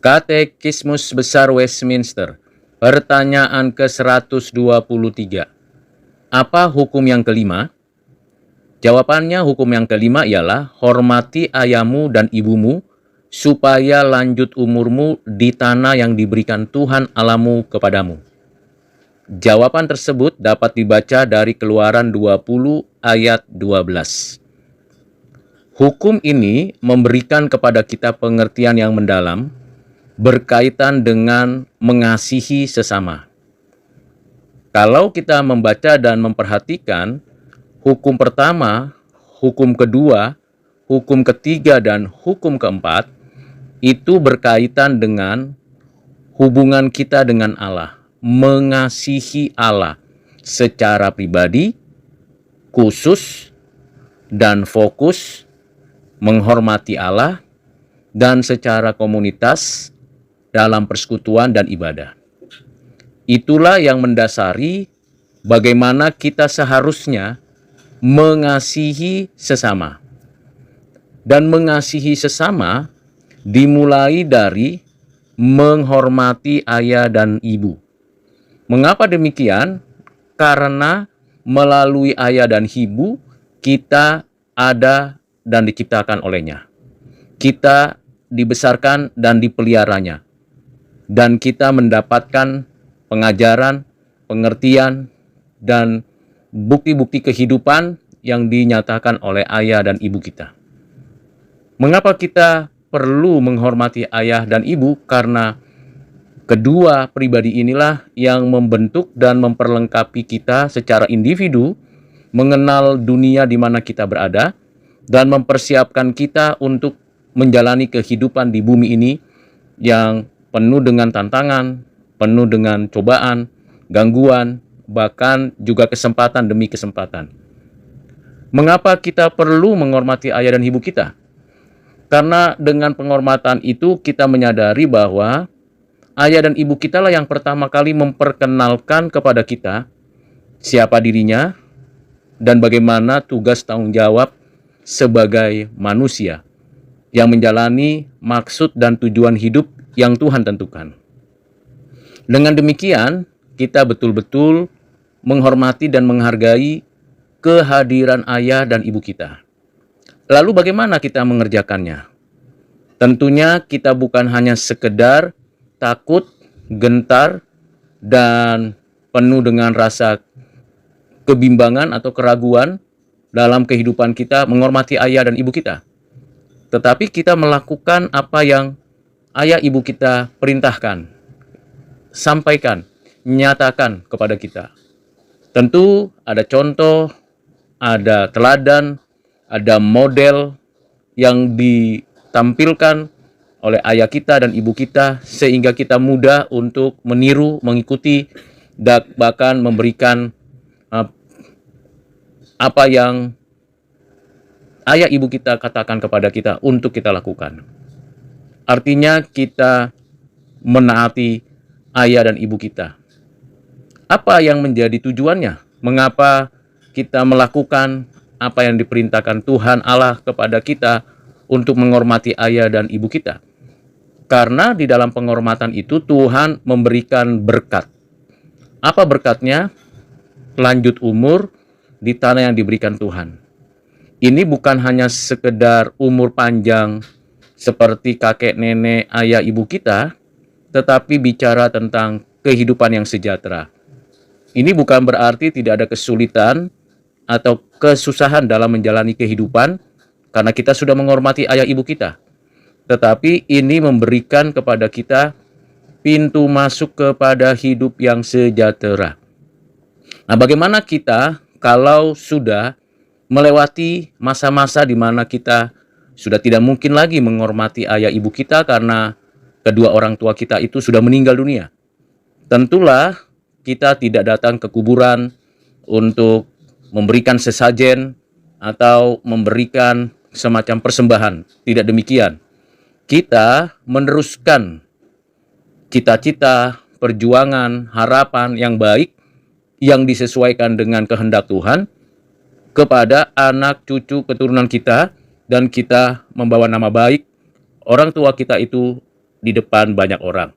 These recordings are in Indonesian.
Katekismus Besar Westminster, pertanyaan ke-123. Apa hukum yang kelima? Jawabannya, hukum yang kelima ialah hormati ayahmu dan ibumu supaya lanjut umurmu di tanah yang diberikan Tuhan Allahmu kepadamu. Jawaban tersebut dapat dibaca dari Keluaran 20 ayat 12. Hukum ini memberikan kepada kita pengertian yang mendalam berkaitan dengan mengasihi sesama. Kalau kita membaca dan memperhatikan hukum pertama, hukum kedua, hukum ketiga, dan hukum keempat, itu berkaitan dengan hubungan kita dengan Allah, mengasihi Allah secara pribadi, khusus, dan fokus, menghormati Allah, dan secara komunitas dalam persekutuan dan ibadah. Itulah yang mendasari bagaimana kita seharusnya mengasihi sesama. Dan mengasihi sesama dimulai dari menghormati ayah dan ibu. Mengapa demikian? Karena melalui ayah dan ibu kita ada dan diciptakan olehnya. Kita dibesarkan dan dipeliharanya. Dan kita mendapatkan pengajaran, pengertian, dan bukti-bukti kehidupan yang dinyatakan oleh ayah dan ibu kita. Mengapa kita perlu menghormati ayah dan ibu? Karena kedua pribadi inilah yang membentuk dan memperlengkapi kita secara individu, mengenal dunia di mana kita berada, dan mempersiapkan kita untuk menjalani kehidupan di bumi ini yang penuh dengan tantangan, penuh dengan cobaan, gangguan, bahkan juga kesempatan demi kesempatan. Mengapa kita perlu menghormati ayah dan ibu kita? Karena dengan penghormatan itu kita menyadari bahwa ayah dan ibu kita lah yang pertama kali memperkenalkan kepada kita siapa dirinya dan bagaimana tugas tanggung jawab sebagai manusia yang menjalani maksud dan tujuan hidup yang Tuhan tentukan. Dengan demikian, kita betul-betul menghormati dan menghargai kehadiran ayah dan ibu kita. Lalu bagaimana kita mengerjakannya? Tentunya kita bukan hanya sekedar takut, gentar, dan penuh dengan rasa kebimbangan atau keraguan dalam kehidupan kita menghormati ayah dan ibu kita. Tetapi kita melakukan apa yang ayah ibu kita perintahkan, sampaikan, nyatakan kepada kita. Tentu ada contoh, ada teladan, ada model yang ditampilkan oleh ayah kita dan ibu kita sehingga kita mudah untuk meniru, mengikuti, dan bahkan memberikan apa yang ayah ibu kita katakan kepada kita untuk kita lakukan. Artinya kita menaati ayah dan ibu kita. Apa yang menjadi tujuannya? Mengapa kita melakukan apa yang diperintahkan Tuhan Allah kepada kita untuk menghormati ayah dan ibu kita? Karena di dalam penghormatan itu Tuhan memberikan berkat. Apa berkatnya? Lanjut umur di tanah yang diberikan Tuhan. Ini bukan hanya sekedar umur panjang seperti kakek, nenek, ayah, ibu kita, tetapi bicara tentang kehidupan yang sejahtera. Ini bukan berarti tidak ada kesulitan atau kesusahan dalam menjalani kehidupan karena kita sudah menghormati ayah ibu kita. Tetapi ini memberikan kepada kita pintu masuk kepada hidup yang sejahtera. Nah, bagaimana kita kalau sudah melewati masa-masa di mana kita sudah tidak mungkin lagi menghormati ayah ibu kita karena kedua orang tua kita itu sudah meninggal dunia? Tentulah kita tidak datang ke kuburan untuk memberikan sesajen atau memberikan semacam persembahan. Tidak demikian. Kita meneruskan cita-cita, perjuangan, harapan yang baik yang disesuaikan dengan kehendak Tuhan kepada anak cucu keturunan kita, dan kita membawa nama baik orang tua kita itu di depan banyak orang.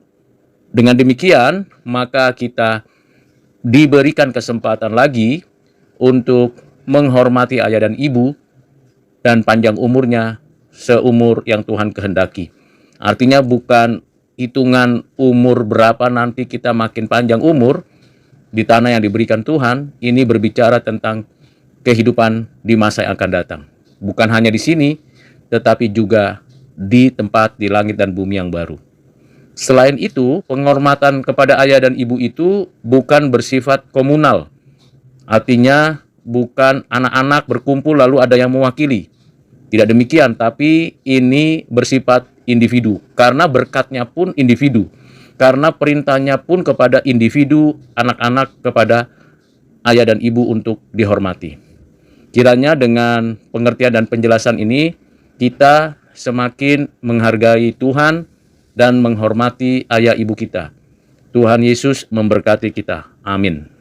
Dengan demikian, maka kita diberikan kesempatan lagi untuk menghormati ayah dan ibu dan panjang umurnya seumur yang Tuhan kehendaki. Artinya bukan hitungan umur berapa nanti kita makin panjang umur di tanah yang diberikan Tuhan, ini berbicara tentang kehidupan di masa yang akan datang. Bukan hanya di sini, tetapi juga di tempat di langit dan bumi yang baru. Selain itu, penghormatan kepada ayah dan ibu itu bukan bersifat komunal. Artinya bukan anak-anak berkumpul lalu ada yang mewakili. Tidak demikian, tapi ini bersifat individu. Karena berkatnya pun individu. Karena perintahnya pun kepada individu, anak-anak kepada ayah dan ibu untuk dihormati. Kiranya dengan pengertian dan penjelasan ini, kita semakin menghargai Tuhan dan menghormati ayah ibu kita. Tuhan Yesus memberkati kita. Amin.